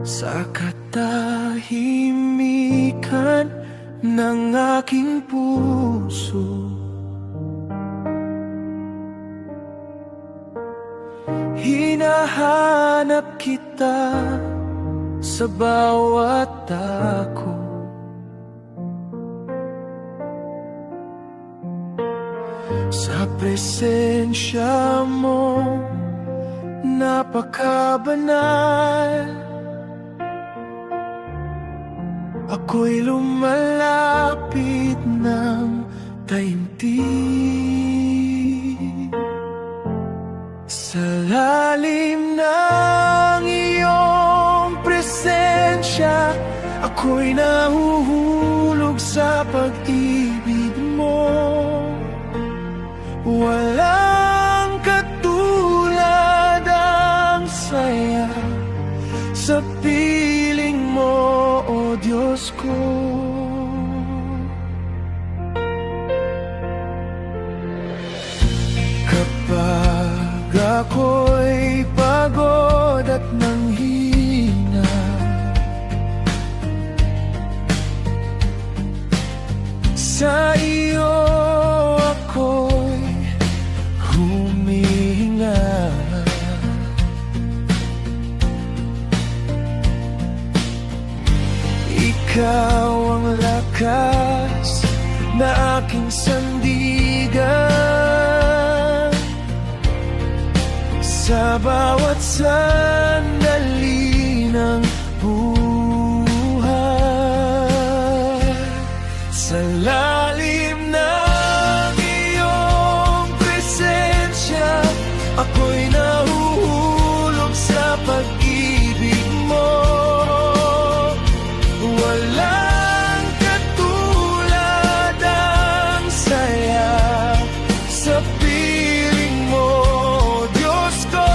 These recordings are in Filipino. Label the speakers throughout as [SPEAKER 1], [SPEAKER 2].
[SPEAKER 1] Sa katahimikan ng aking puso, hinahanap kita sa bawat dako. Sa presensya mo, napakabanal, ako'y lumalapit ng taimtim. Sa lalim ng iyong presensya, ako'y nahuhulog sa pag-ibig mo. Walang katulad ang saya sa piling mo, o Diyos ko. Kapag ako'y pagod at nanghina, sa iyo ako'y humihinga. Ikaw ang lakas na aking sandigan sa bawat sandali ng buhay. Sa lalim ng iyong presensya, ako'y nahuhulog sa pag-ibig mo. Walang katulad ang saya sa piling mo, Diyos ko.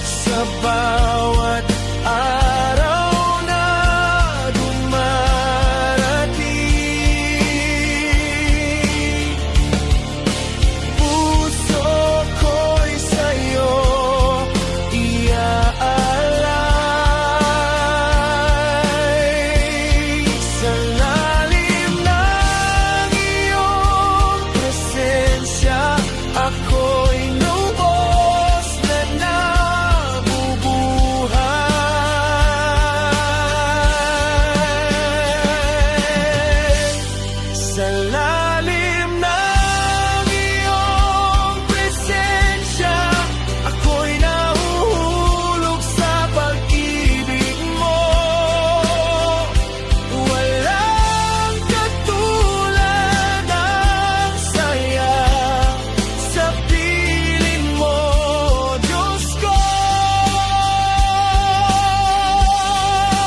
[SPEAKER 1] Sa bawat araw na dumarating, puso ko'y sa'yo iaalay. Sa lalim ng iyong presensya, ako'y lubos na nabubuhay. Sa lalim ng iyong presensya, ako'y nahuhulog sa pag-ibig mo. Walang katulad ang saya sa piling mo, Diyos ko.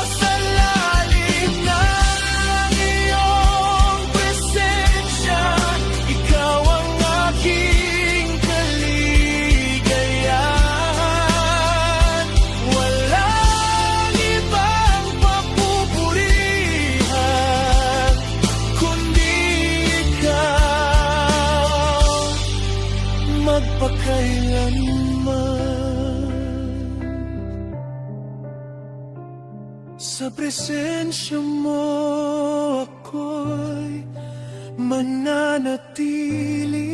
[SPEAKER 1] Sa lalim ng iyong presensya, ikaw ang aking kaligayahan. Walang ibang papupurihan kundi ikaw, magpakailanman. Sa presensya mo ako'y mananatili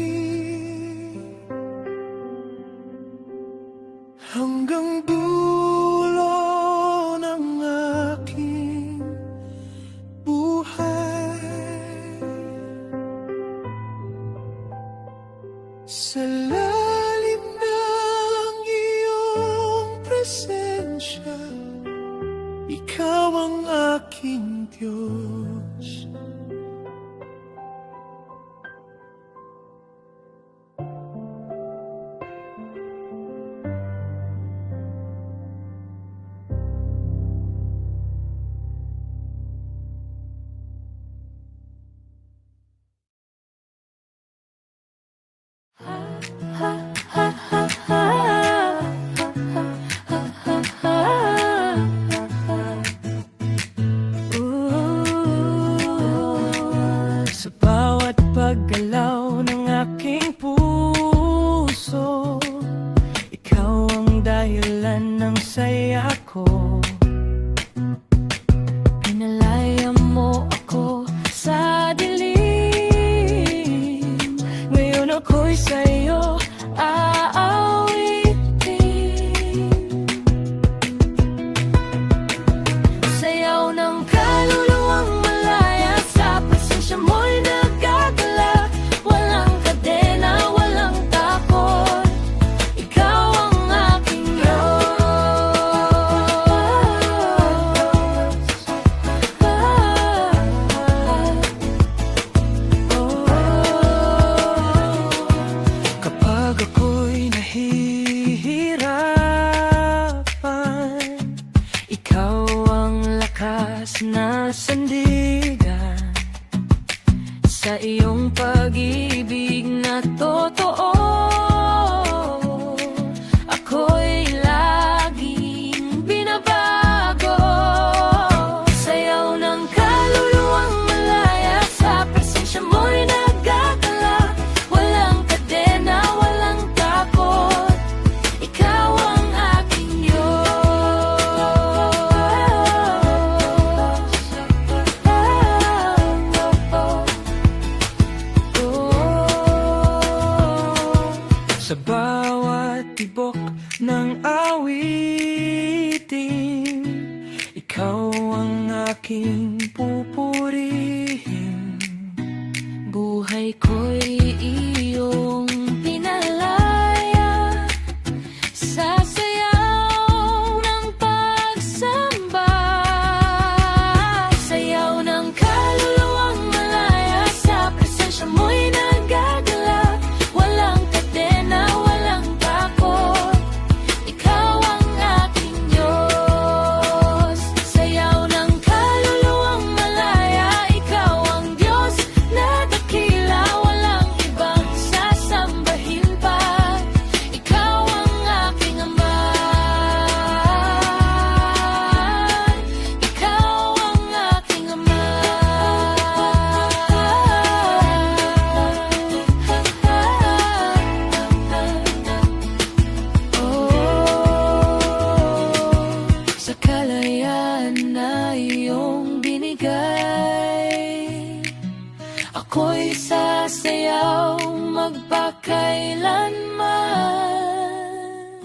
[SPEAKER 1] hanggang dulo ng aking buhay. Sa lalim ng iyong presensya, ikaw ang aking Diyos. Sa bawat paggalaw ng aking puso, puso. Ikaw ang dahilan ng saya ko. Pinalaya mo ako sa dilim. Ngayon ako'y sa'yo aawitin. Sayaw ng kaluluwang malaya, sa presensya mo'y nagagala. Walang kadena, walang takot, ikaw ang aking Diyos. Kapag ako'y nahihirapan, ikaw ang lakas na sandigan. Sa iyong pag-ibig na totoo, ako'y laging binabago. Sayaw ng kaluluwang malaya, sa presensya mo'y nagagala. Walang kadena, walang takot, ikaw ang aking Diyos. Sa bawat tibok ng awitin, ikaw ang aking pupurihin. Buhay ko'y iyong pinalaya, sa sayaw ng pagsamba. Sayaw ng kaluluwang malaya, sa presensya mo'y nagagala. Walang kadena, walang takot, ikaw ang aking Diyos. Sayaw ng kaluluwang malaya, ikaw ang Diyos na dakila. Walang ibang sasambahin pa, ikaw ang aking Ama. Ikaw ang aking Ama. Sa kalayaan na iyong binigay, ako'y sasayaw magpakailanman.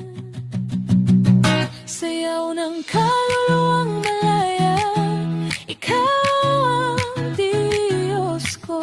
[SPEAKER 1] Sayaw ng kaluluwang malaya, ikaw ang Diyos ko.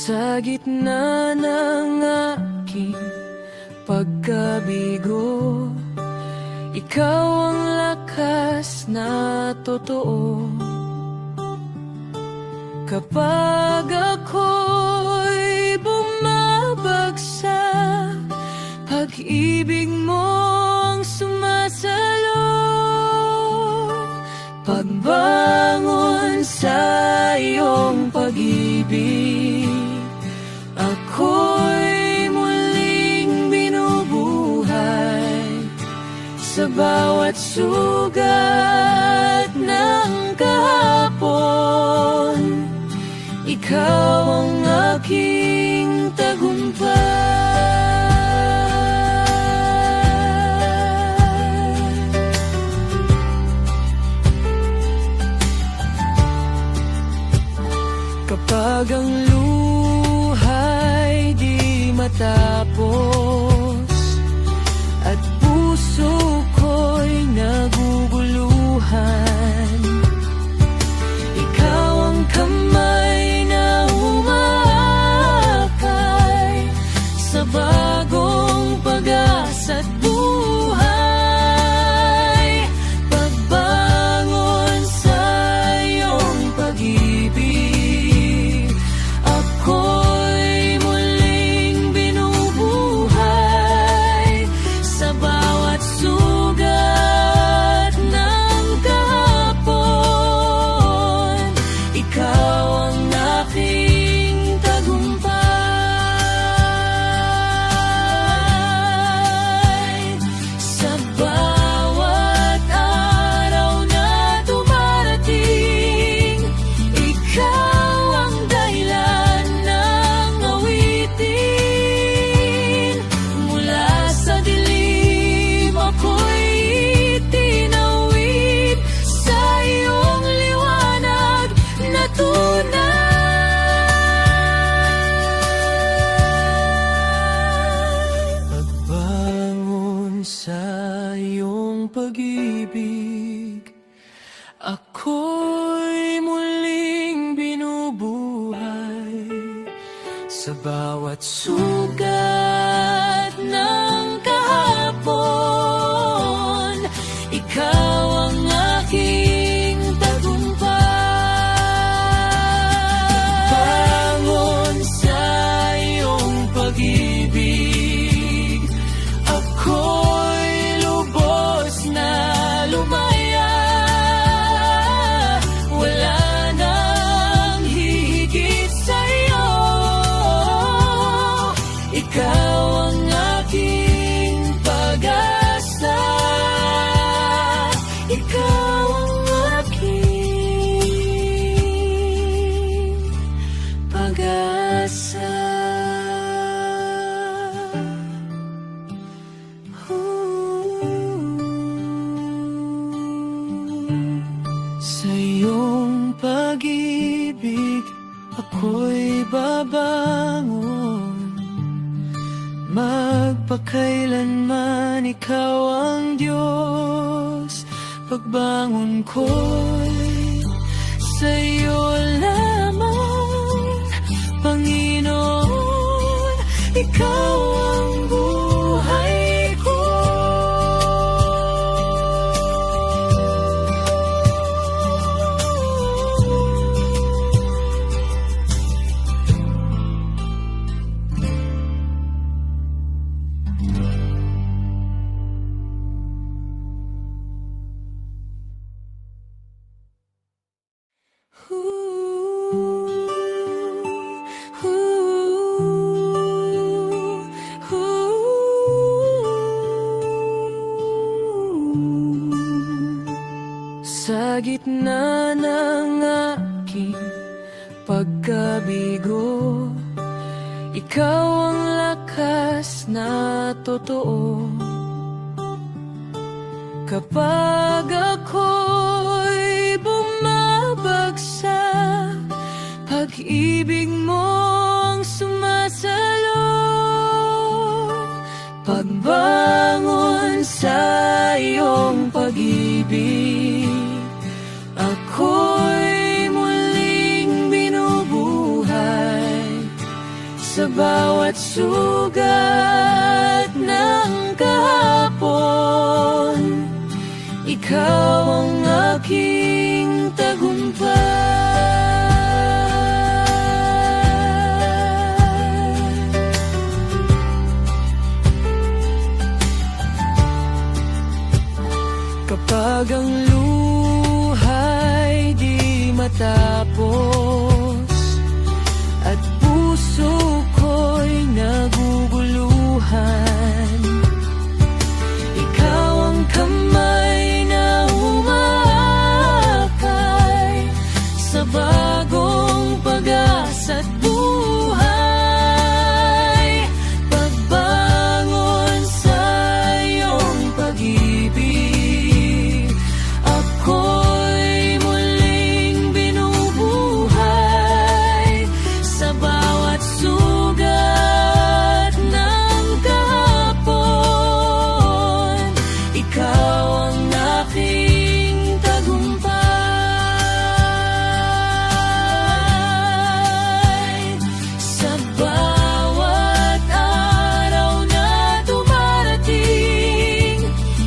[SPEAKER 1] Sa gitna ng aking pagkabigo, ikaw ang lakas na totoo. Kapag ako'y bumabagsak, pag-ibig mo ang sumasalot. Pagbangon sa iyong pag-ibig, ako'y muling binubuhay. Sa bawat sugat ng kahapon, ikaw ang aking tagumpay. Kapag ang luha'y di matapos at puso ko'y naguguluhan, ikaw ang kamay na umaakay sa sa iyong pag-ibig, ako'y muling binubuhay. Sa bawat sugat ng kahapon, ikaw ang aking tagumpay. Bangon sa iyong pag-ibig, ako'y lubos na lumaya. Wala nang hihigit sa'yo, ikaw ang aking pag-asa. Ikaw ang aking pag-asa. Sa iyong pag-ibig, ako'y babangon. Magpakailanman ikaw ang Diyos. Pagbangon ko'y sa iyo lamang, Panginoon. Ikaw ang buhay ko. Sa gitna ng aking pagkabigo, ikaw ang lakas na totoo. Kapag ako'y bumabagsak, pag-ibig mong sumasalot. Pagbangon sa iyong pag-ibig, ako'y muling binubuhay. Sa bawat sugat ng kahapon, ikaw ang aking tagumpay. Kapag ang luha'y di matapos at puso ko'y naguguluhan, ikaw ang kamay na umaakay sa bagong pag-asa't buhay. Pagbangon sa iyong pag-ibig, ako'y muling binubuhay. Sa bawat sugat ng kahapon, ikaw ang aking tagumpay. Sa bawat araw na dumarating,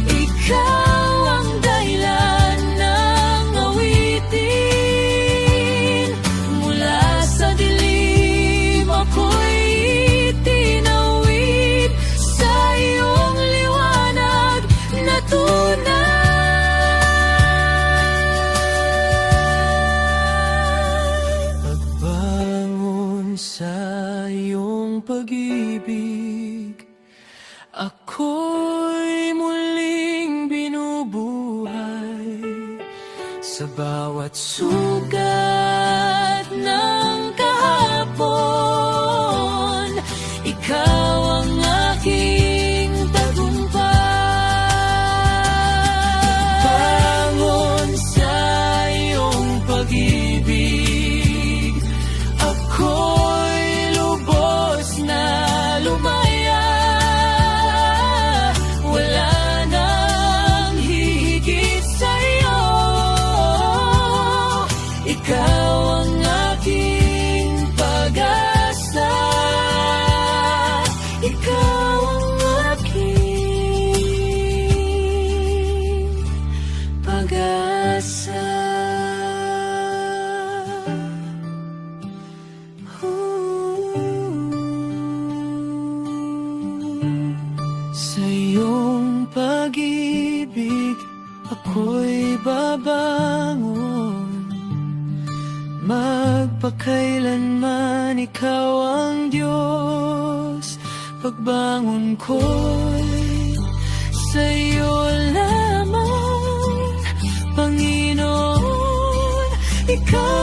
[SPEAKER 1] ikaw ang dahilan ng awitin. Mula sa dilim ako'y itinawid sa iyong liwanag na tunay. Pagbangon sa iyong pag-ibig, ako'y muling binubuhay. Sa bawat sugat ng kahapon, ikaw ang aking tagumpay. Bangon sa iyong pag-ibig, ako'y lubos na lumaya. Wala Sa iyong pag-ibig ako'y babangon, magpakailanman ikaw ang Diyos. Pagbangon ko'y sa iyo lamang, Panginoon, ikaw